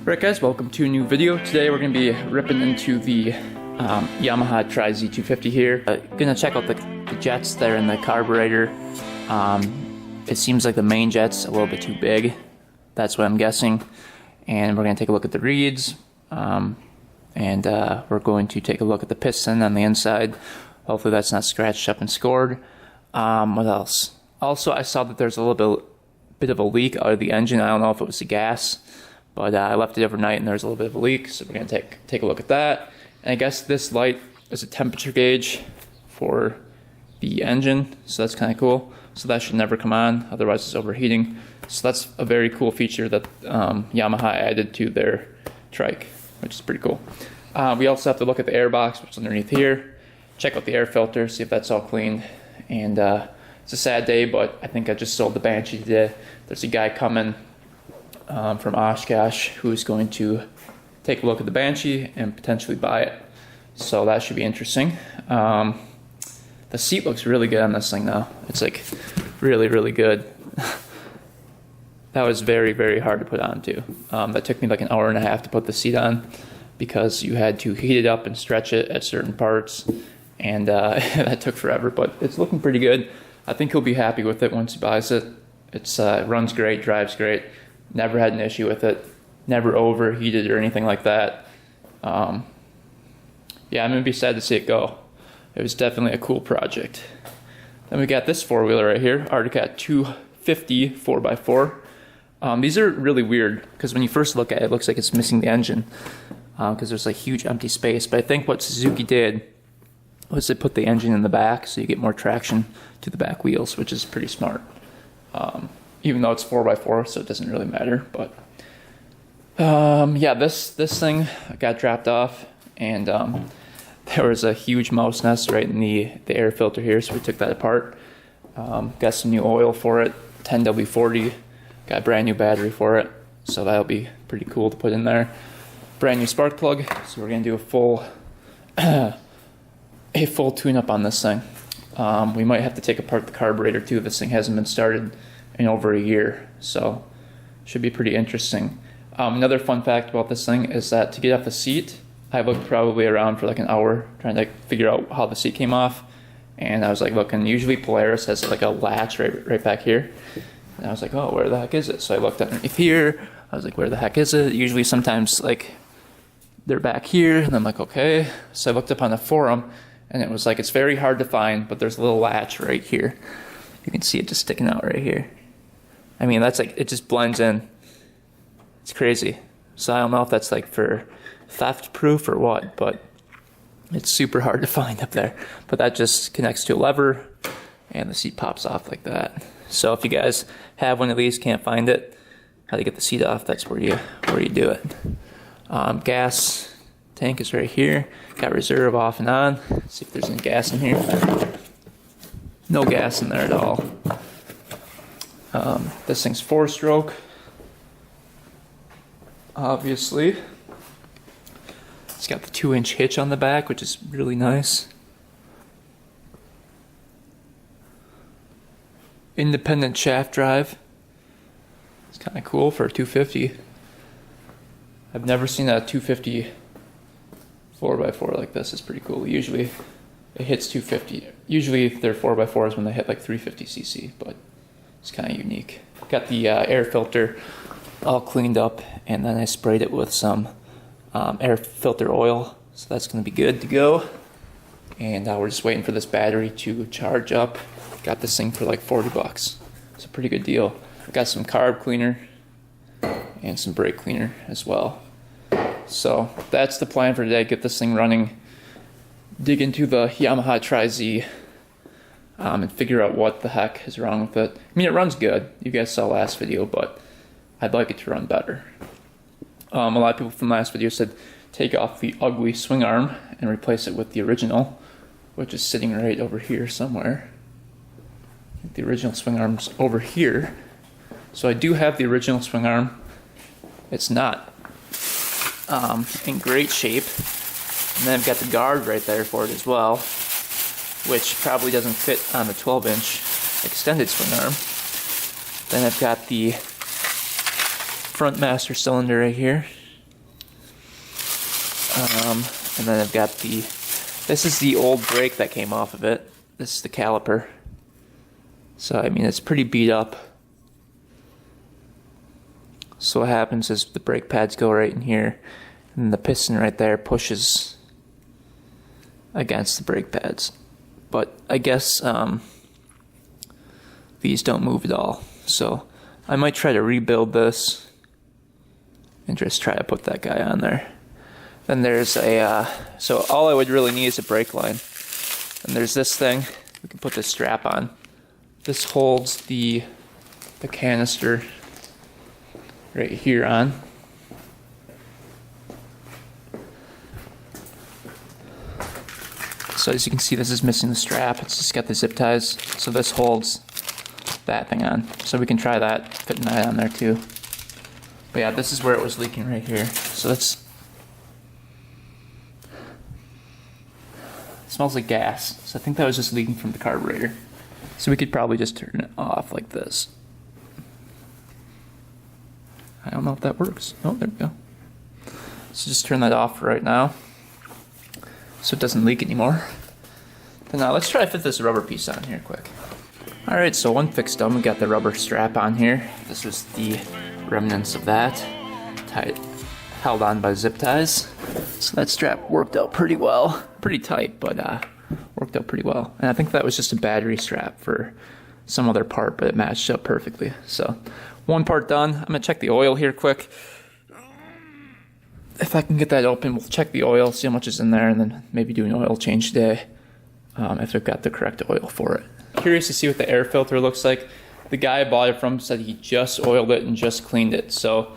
Alright guys, welcome to a new video. Today we're going to be ripping into the Yamaha Tri Z250 here. Gonna check out the jets there in the carburetor. It seems like the main jet's a little bit too big. That's what I'm guessing. And we're going to take a look at the reeds. We're going to take a look at the piston on the inside. Hopefully that's not scratched up and scored. What else? Also, I saw that there's a little bit of a leak out of the engine. I don't know if it was the gas. But I left it overnight and there's a little bit of a leak, so we're going to take a look at that. And I guess this light is a temperature gauge for the engine, so that's kind of cool. So that should never come on, otherwise it's overheating. So that's a very cool feature that Yamaha added to their trike, which is pretty cool. We also have to look at the air box, which is underneath here. Check out the air filter, see if that's all clean. And it's a sad day, but I think I just sold the Banshee today. There's a guy coming from Oshkosh who's going to take a look at the Banshee and potentially buy it. So that should be interesting. The seat looks really good on this thing now. It's like really, really good. That was very, very hard to put on too. That took me like an hour and a half to put the seat on because you had to heat it up and stretch it at certain parts, and that took forever, but it's looking pretty good. I think he'll be happy with it once he buys it. It runs great, drives great. Never had an issue with it. Never overheated or anything like that. Yeah, I'm going to be sad to see it go. It was definitely a cool project. Then we got this four-wheeler right here, Arctic 250 4x4. These are really weird because when you first look at it, it looks like it's missing the engine because there's like huge empty space. But I think what Suzuki did was they put the engine in the back so you get more traction to the back wheels, which is pretty smart. Even though it's 4x4, so it doesn't really matter. But yeah, this thing got dropped off, and there was a huge mouse nest right in the air filter here, so we took that apart. Got some new oil for it, 10W40. Got a brand new battery for it, so that'll be pretty cool to put in there. Brand new spark plug, so we're gonna do a full tune-up on this thing. We might have to take apart the carburetor too. This thing hasn't been started in over a year, so should be pretty interesting. Another fun fact about this thing is that to get off the seat, I looked probably around for like an hour trying to figure out how the seat came off, and I was like looking. Usually Polaris has like a latch right back here, and I was like, oh, where the heck is it? So I looked underneath here. I was like, where the heck is it? Usually sometimes like they're back here, and I'm like, okay. So I looked up on the forum, and it was like, it's very hard to find, but there's a little latch right here. You can see it just sticking out right here. I mean, that's like, it just blends in. It's crazy. So I don't know if that's like for theft proof or what, but it's super hard to find up there. But that just connects to a lever, and the seat pops off like that. So if you guys have one of these, can't find it, how to get the seat off, that's where you do it. Gas tank is right here. Got reserve off and on. Let's see if there's any gas in here. No gas in there at all. This thing's 4-stroke, obviously. It's got the 2-inch hitch on the back, which is really nice. Independent shaft drive. It's kind of cool for a 250. I've never seen a 250 4x4 like this. It's pretty cool. Usually it hits 250. Usually their 4x4s when they hit like 350cc, but it's kind of unique. Got the air filter all cleaned up, and then I sprayed it with some air filter oil, so that's going to be good to go. And we're just waiting for this battery to charge up. Got this thing for like $40. It's a pretty good deal. Got some carb cleaner and some brake cleaner as well. So that's the plan for today. Get this thing running, dig into the Yamaha Tri Z, and figure out what the heck is wrong with it. I mean, it runs good. You guys saw last video, but I'd like it to run better. A lot of people from last video said take off the ugly swing arm and replace it with the original, which is sitting right over here somewhere. The original swing arm's over here. So I do have the original swing arm. It's not in great shape. And then I've got the guard right there for it as well, which probably doesn't fit on the 12-inch extended swing arm. Then I've got the front master cylinder right here. And then I've got this is the old brake that came off of it. This is the caliper. So, I mean, it's pretty beat up. So what happens is the brake pads go right in here, and the piston right there pushes against the brake pads. But I guess these don't move at all. So I might try to rebuild this and just try to put that guy on there. Then there's so all I would really need is a brake line. And there's this thing, we can put this strap on. This holds the canister right here on. So as you can see, this is missing the strap. It's just got the zip ties. So this holds that thing on. So we can try that, putting that on there too. But yeah, this is where it was leaking right here. So it smells like gas. So I think that was just leaking from the carburetor. So we could probably just turn it off like this. I don't know if that works. Oh, there we go. So just turn that off right now, so it doesn't leak anymore. Then now let's try to fit this rubber piece on here quick. Alright, so one fix done. We got the rubber strap on here. This was the remnants of that. Held on by zip ties. So that strap worked out pretty well. Pretty tight, but worked out pretty well. And I think that was just a battery strap for some other part, but it matched up perfectly. So one part done. I'm gonna check the oil here quick. If I can get that open, we'll check the oil, see how much is in there, and then maybe do an oil change today if they've got the correct oil for it. Curious to see what the air filter looks like. The guy I bought it from said he just oiled it and just cleaned it. So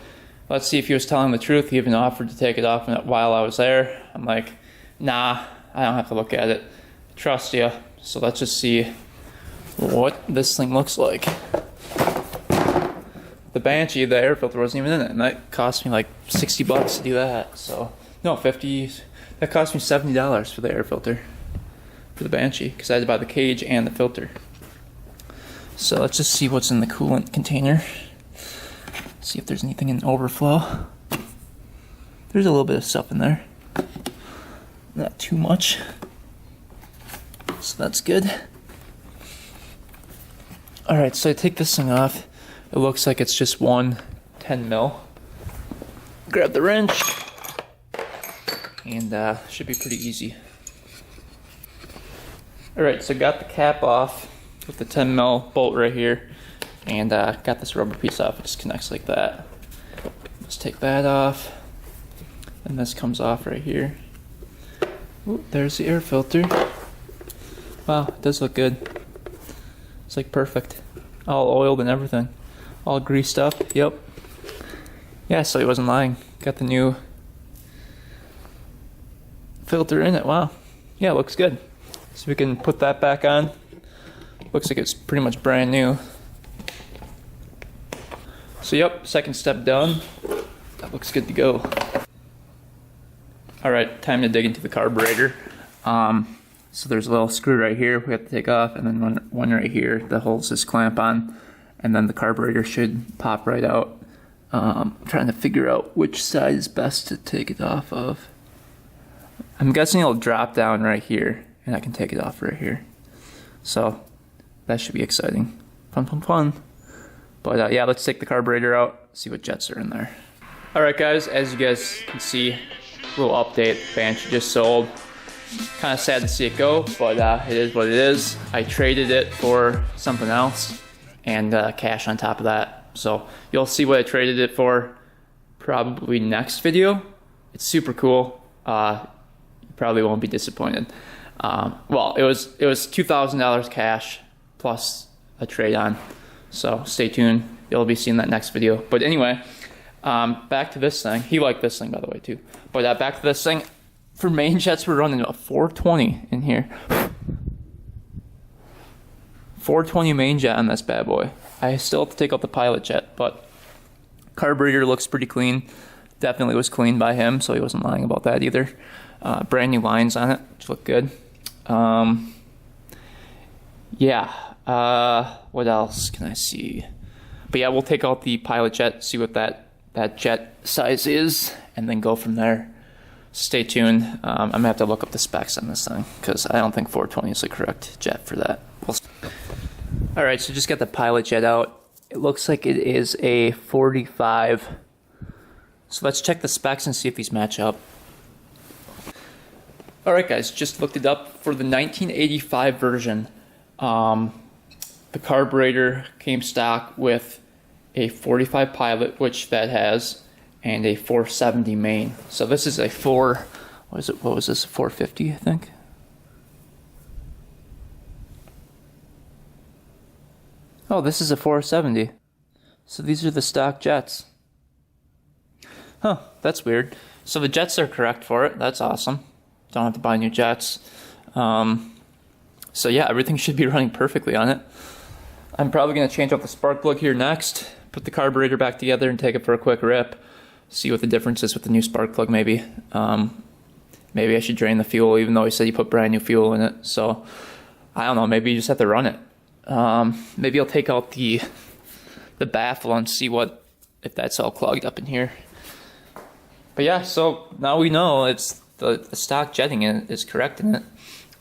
let's see if he was telling the truth. He even offered to take it off while I was there. I'm like, nah, I don't have to look at it. Trust you. So let's just see what this thing looks like. The Banshee, the air filter wasn't even in it, and that cost me like $60 to do that. So no, 50. That cost me $70 for the air filter for the Banshee, because I had to buy the cage and the filter. So let's just see what's in the coolant container. See if there's anything in overflow. There's a little bit of stuff in there. Not too much. So that's good. Alright, so I take this thing off. It looks like it's just one 10 mil. Grab the wrench, and should be pretty easy. Alright, so got the cap off with the 10 mil bolt right here, and got this rubber piece off. It just connects like that. Let's take that off, and this comes off right here. Ooh, there's the air filter. Wow, it does look good. It's like perfect. All oiled and everything. All greased up, yep. Yeah, so he wasn't lying. Got the new filter in it, wow. Yeah, it looks good. So we can put that back on. Looks like it's pretty much brand new. So yep, second step done. That looks good to go. Alright, time to dig into the carburetor. So there's a little screw right here we have to take off, and then one right here that holds this clamp on. And then the carburetor should pop right out. I'm trying to figure out which side is best to take it off of. I'm guessing it'll drop down right here, and I can take it off right here. So that should be exciting. Fun, fun, fun. But yeah, let's take the carburetor out, see what jets are in there. Alright guys, as you guys can see, a little update. Banshee just sold. Kind of sad to see it go, but it is what it is. I traded it for something else, and cash on top of that. So you'll see what I traded it for probably next video. It's super cool. You probably won't be disappointed. Well, it was $2,000 cash plus a trade on. So stay tuned. You'll be seeing that next video. But anyway, back to this thing. He liked this thing, by the way, too. But back to this thing. For main jets, we're running a 420 in here. 420 main jet on this bad boy. I still have to take out the pilot jet, but carburetor looks pretty clean. Definitely was cleaned by him, so he wasn't lying about that either. Brand new lines on it, which look good. Yeah. What else can I see? But yeah, we'll take out the pilot jet, see what that jet size is, and then go from there. stay tuned. I'm gonna have to look up the specs on this thing because I don't think 420 is the correct jet for that. All right, so just got the pilot jet out. It looks like it is a 45. So let's check the specs and see if these match up. All right, guys, just looked it up for the 1985 version. The carburetor came stock with a 45 pilot, which that has, and a 470 main. So this is a what was this, 450, I think? Oh, this is a 470. So these are the stock jets. Huh, that's weird. So the jets are correct for it. That's awesome. Don't have to buy new jets. So yeah, everything should be running perfectly on it. I'm probably going to change out the spark plug here next, put the carburetor back together and take it for a quick rip. See what the difference is with the new spark plug maybe. Maybe I should drain the fuel even though he said he put brand new fuel in it. So I don't know, maybe you just have to run it. Maybe I'll take out the baffle and see if that's all clogged up in here. But yeah, so now we know it's the stock jetting is correct in it.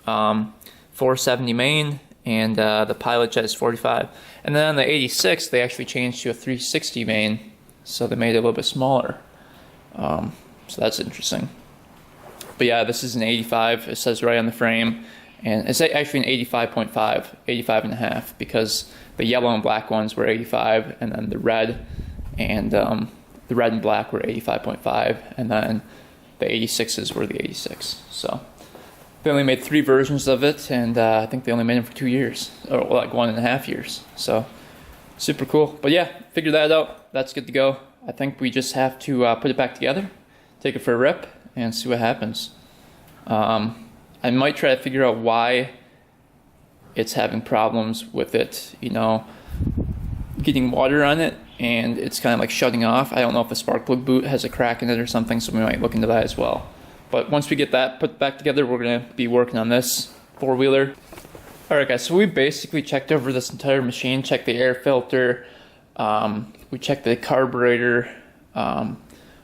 470 main, and the pilot jet is 45. And then on the 86, they actually changed to a 360 main, so they made it a little bit smaller. So that's interesting. But yeah, this is an 85. It says right on the frame. And it's actually an 85.5, 85 and a half, because the yellow and black ones were 85, and then the red and black were 85.5, and then the 86s were the 86. So they only made 3 versions of it, and I think they only made them for 2 years, or like 1.5 years. So super cool. But yeah, figure that out. That's good to go. I think we just have to put it back together, take it for a rip, and see what happens. I might try to figure out why it's having problems with it, getting water on it, and it's kind of like shutting off. I don't know if the spark plug boot has a crack in it or something, so we might look into that as well. But once we get that put back together, we're going to be working on this 4-wheeler. Alright guys, so we basically checked over this entire machine, checked the air filter, we checked the carburetor,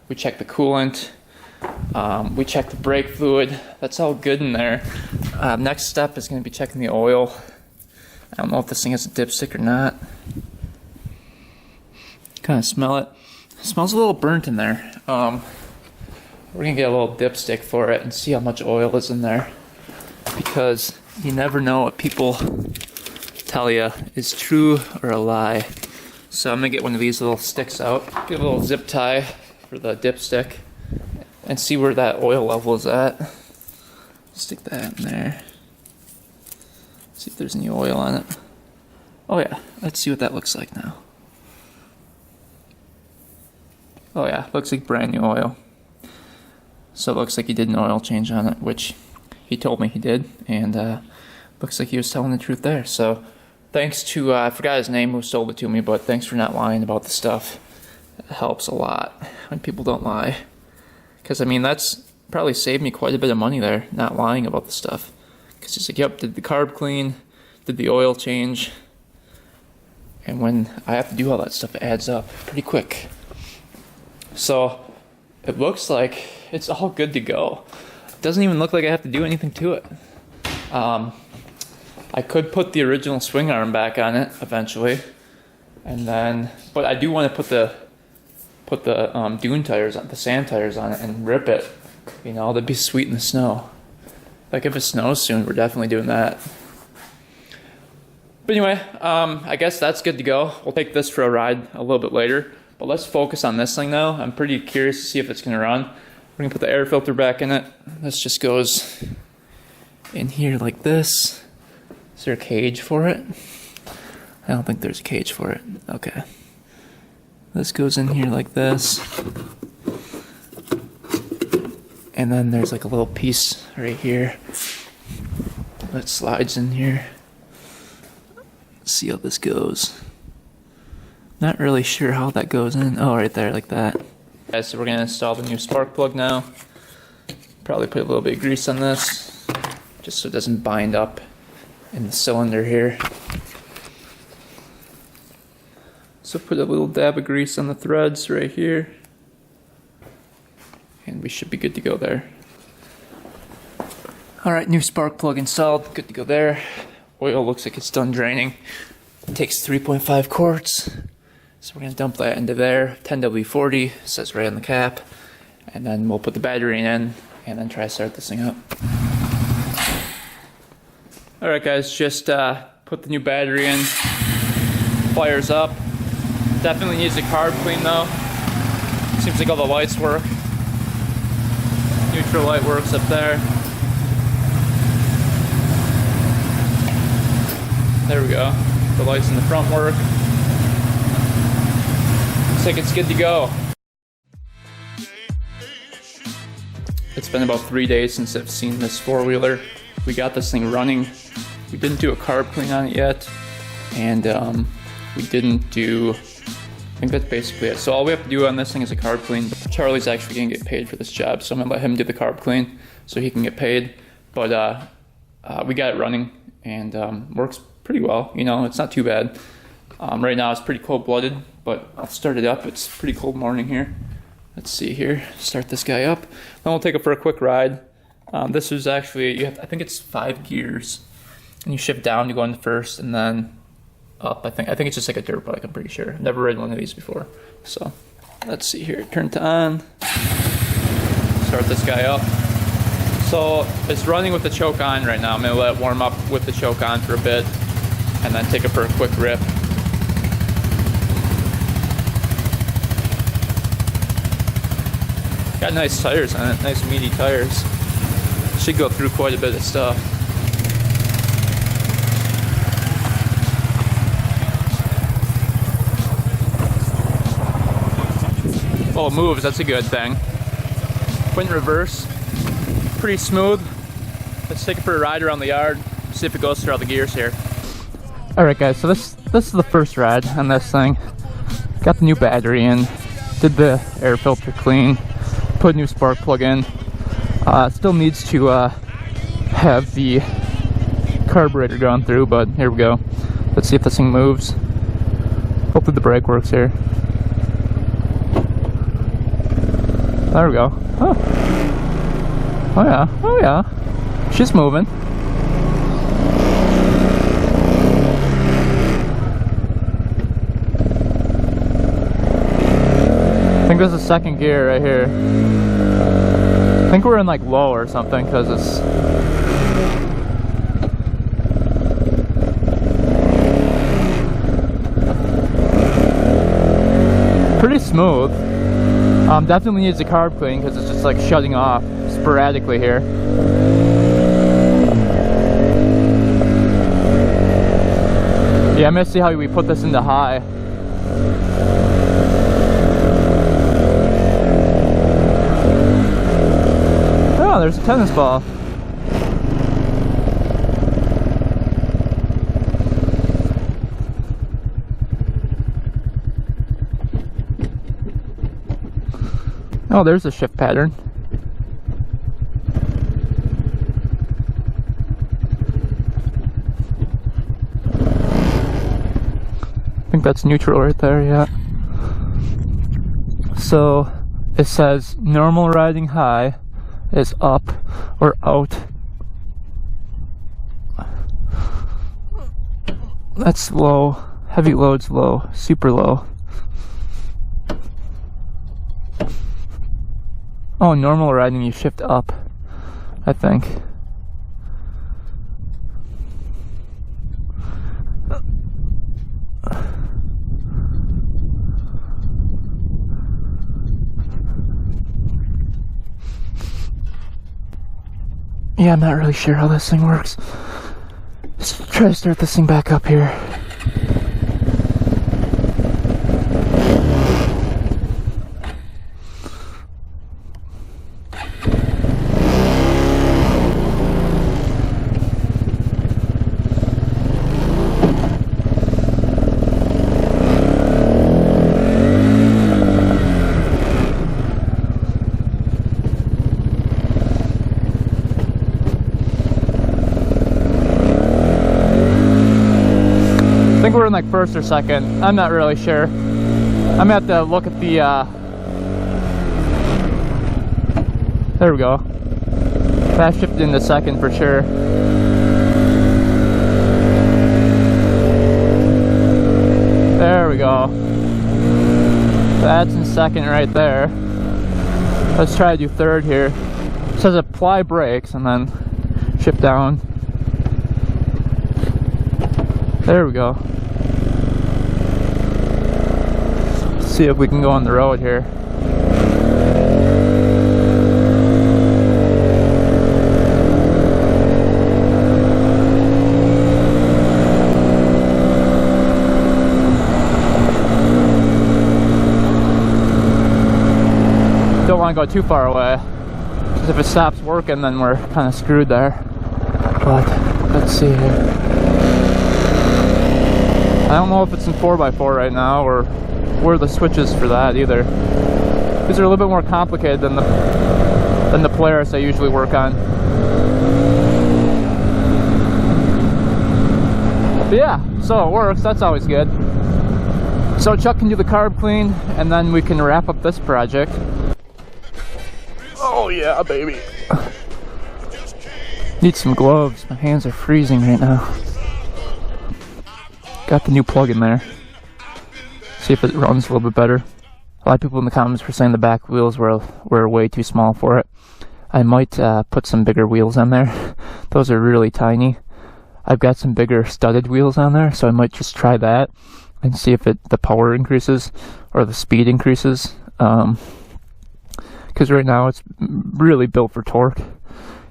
we checked the coolant, we checked the brake fluid. That's all good in there. Next step is going to be checking the oil. I don't know if this thing has a dipstick or not. Kind of smell it. It smells a little burnt in there. We're going to get a little dipstick for it and see how much oil is in there, because you never know what people tell you is true or a lie. So I'm going to get one of these little sticks out, get a little zip tie for the dipstick, and see where that oil level is at. Stick that in there. See if there's any oil on it. Oh yeah, let's see what that looks like now. Oh yeah, looks like brand new oil. So it looks like he did an oil change on it, which he told me he did, and looks like he was telling the truth there. So thanks to, I forgot his name who sold it to me, but thanks for not lying about the stuff. It helps a lot when people don't lie. Because, I mean, that's probably saved me quite a bit of money there, not lying about the stuff. Because it's like, yep, did the carb clean, did the oil change. And when I have to do all that stuff, it adds up pretty quick. So it looks like it's all good to go. It doesn't even look like I have to do anything to it. I could put the original swing arm back on it eventually. And then, but I do want to put the dune tires on, the sand tires on it, and rip it. That'd be sweet in the snow. Like if it snows soon, we're definitely doing that. But anyway, I guess that's good to go. We'll take this for a ride a little bit later. But let's focus on this thing now. I'm pretty curious to see if it's going to run. We're going to put the air filter back in it. This just goes in here like this. Is there a cage for it? I don't think there's a cage for it. Okay. This goes in here like this. And then there's like a little piece right here that slides in here. Let's see how this goes. Not really sure how that goes in. Oh, right there, like that. Okay, so we're gonna install the new spark plug now. Probably put a little bit of grease on this, just so it doesn't bind up in the cylinder here. So put a little dab of grease on the threads right here. And we should be good to go there. Alright, new spark plug installed, good to go there. Oil looks like it's done draining. It takes 3.5 quarts. So we're gonna dump that into there. 10W40, says right on the cap. And then we'll put the battery in and then try to start this thing up. Alright guys, just put the new battery in. Fires up. Definitely needs a carb clean though. Seems like all the lights work. Neutral light works up there. There we go. The lights in the front work. Looks like it's good to go. It's been about 3 days since I've seen this four-wheeler. We got this thing running. We didn't do a carb clean on it yet. And we didn't do, I think that's basically it. So all we have to do on this thing is a carb clean. Charlie's actually gonna get paid for this job, so I'm gonna let him do the carb clean so he can get paid. But we got it running and works pretty well. You know, it's not too bad. Right now it's pretty cold-blooded, but I'll start it up. It's a pretty cold morning here. Let's see here, start this guy up. Then we'll take it for a quick ride. This is actually, I think it's 5 gears. And you shift down to go into first and then up. I think it's just like a dirt bike, I'm pretty sure. I've never ridden one of these before. So let's see here, turn it on. Start this guy up. So it's running with the choke on right now. I'm gonna let it warm up with the choke on for a bit and then take it for a quick rip. Got nice tires on it, nice meaty tires. Should go through quite a bit of stuff. Oh, it moves, that's a good thing. Put in reverse, pretty smooth. Let's take it for a ride around the yard, see if it goes through all the gears here. Alright guys, so this is the first ride on this thing. Got the new battery in, did the air filter clean, put a new spark plug in. Still needs to have the carburetor gone through, but here we go. Let's see if this thing moves. Hopefully the brake works here. There we go. Oh. Oh yeah, oh yeah. She's moving. I think there's a second gear right here. I think we're in like low or something because it's pretty smooth. Definitely needs a carb clean because it's just like shutting off sporadically here. Yeah, I'm gonna see how we put this into high. Oh, there's a tennis ball. Oh, there's a shift pattern. I think that's neutral right there, yeah. So it says normal riding high is up or out. That's low. Heavy load's low. Super low. Oh, normal riding you shift up, I think. Yeah, I'm not really sure how this thing works. Let's try to start this thing back up here. I think we're in like first or second. I'm not really sure. I'm gonna have to look at the there we go. Fast shifted into second for sure. There we go. That's in second right there. Let's try to do third here. It says apply brakes and then shift down. There we go. Let's see if we can go on the road here. Don't want to go too far away, because if it stops working then we're kind of screwed there. But let's see here. I don't know if it's in 4x4 right now or where the switches for that either. These are a little bit more complicated than the Polaris I usually work on. But yeah, so it works. That's always good. So Chuck can do the carb clean and then we can wrap up this project. Oh yeah, baby. Need some gloves. My hands are freezing right now. Got the new plug in there. See if it runs a little bit better. A lot of people in the comments were saying the back wheels were way too small for it. I might put some bigger wheels on there. Those are really tiny. I've got some bigger studded wheels on there, so I might just try that and see if the power increases or the speed increases. Because right now it's really built for torque,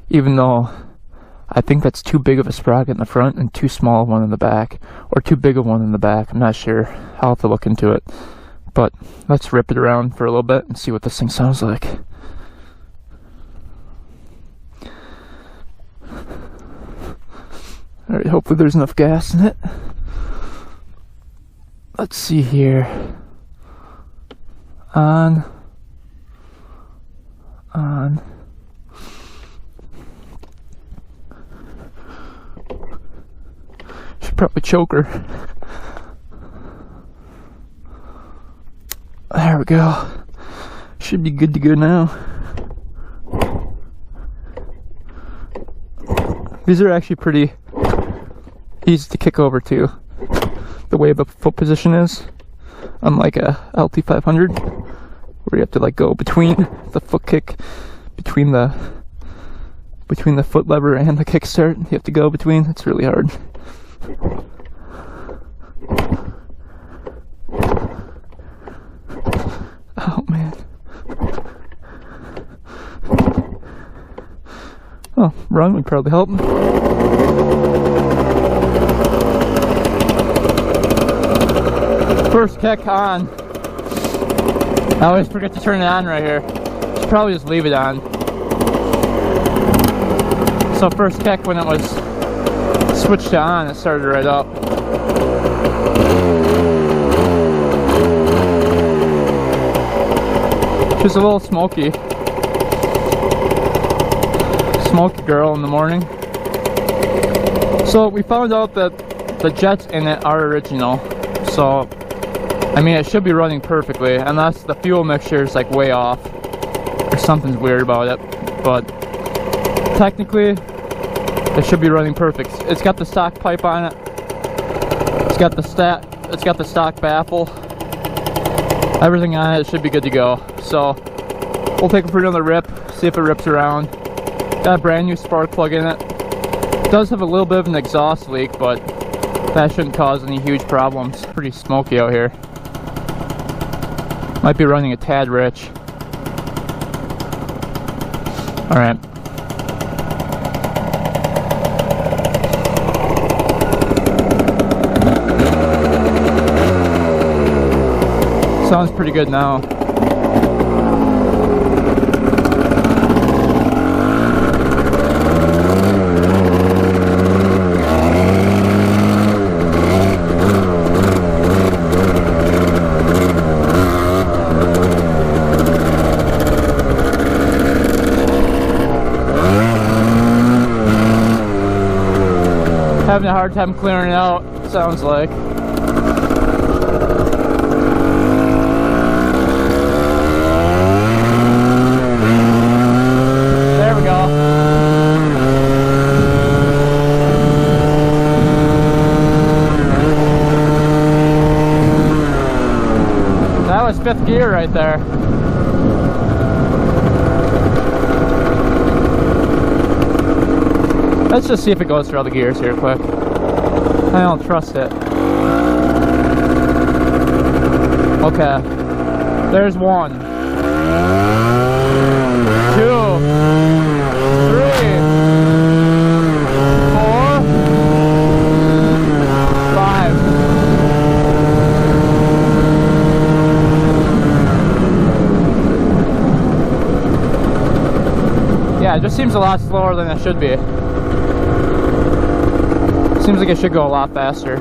even though I think that's too big of a sprocket in the front and too small of one in the back, or too big of one in the back. I'm not sure. I'll have to look into it. But let's rip it around for a little bit and see what this thing sounds like. Alright, hopefully there's enough gas in it. Let's see here. On. Should probably choke her. There we go. Should be good to go now. These are actually pretty easy to kick over too. The way the foot position is, unlike a LT500, where you have to like go between the foot kick, between the foot lever and the kickstart. You have to go between. It's really hard. Oh man. Oh, run would probably help. First kick on. I always forget to turn it on right here. Should probably just leave it on. So first kick, when it was switched to on, it started right up. Just a little smoky. Smoky girl in the morning. So we found out that the jets in it are original. So I mean, it should be running perfectly, unless the fuel mixture is like way off or something's weird about it. But technically, it should be running perfect. It's got the stock pipe on it. It's got the stock baffle. Everything on it should be good to go. So we'll take it for another rip, see if it rips around. Got a brand new spark plug in it. It does have a little bit of an exhaust leak, but that shouldn't cause any huge problems. Pretty smoky out here. Might be running a tad rich. Alright. Sounds pretty good now. Having a hard time clearing it out, sounds like. There we go. fifth gear right there. Let's just see if it goes through all the gears here quick. I don't trust it. Okay. There's 1, 2, 3, 4, 5. Yeah, it just seems a lot slower than it should be. Seems like it should go a lot faster.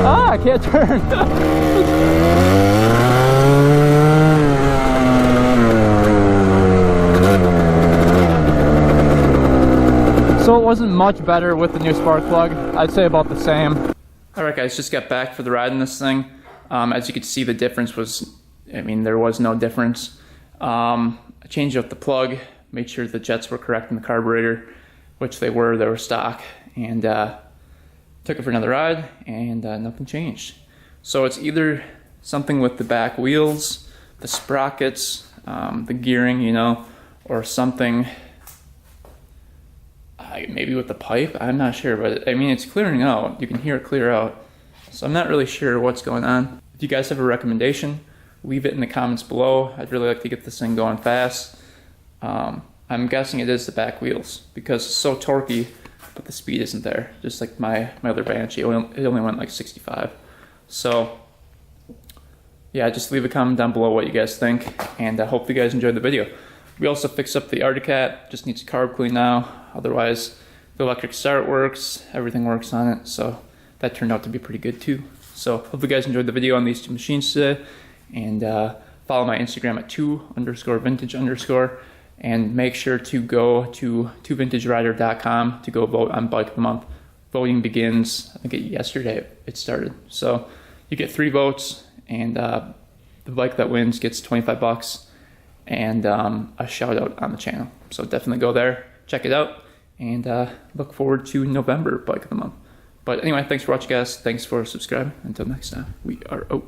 Ah, I can't turn. So it wasn't much better with the new spark plug. I'd say about the same. Alright guys, just got back for the ride in this thing. As you can see, the difference was, I mean, there was no difference. I changed out the plug, made sure the jets were correct in the carburetor, which they were stock, and took it for another ride, and nothing changed. So it's either something with the back wheels, the sprockets, the gearing, you know, or something, maybe with the pipe, I'm not sure, but I mean, it's clearing out. You can hear it clear out. So I'm not really sure what's going on. If you guys have a recommendation, leave it in the comments below. I'd really like to get this thing going fast. I'm guessing it is the back wheels because it's so torquey, but the speed isn't there. Just like my other Banshee, it only went like 65. So yeah, just leave a comment down below what you guys think, and I hope you guys enjoyed the video. We also fixed up the Articat, just needs a carb clean now. Otherwise, the electric start works, everything works on it, so that turned out to be pretty good too. So hope you guys enjoyed the video on these two machines today, and follow my Instagram at 2_vintage_, and make sure to go to 2vintagerider.com to go vote on Bike of the Month. Voting begins, I think yesterday it started. So you get 3 votes, and the bike that wins gets $25 and a shout out on the channel. So definitely go there, check it out, and look forward to November Bike of the Month. But anyway, thanks for watching, guys. Thanks for subscribing. Until next time, we are out.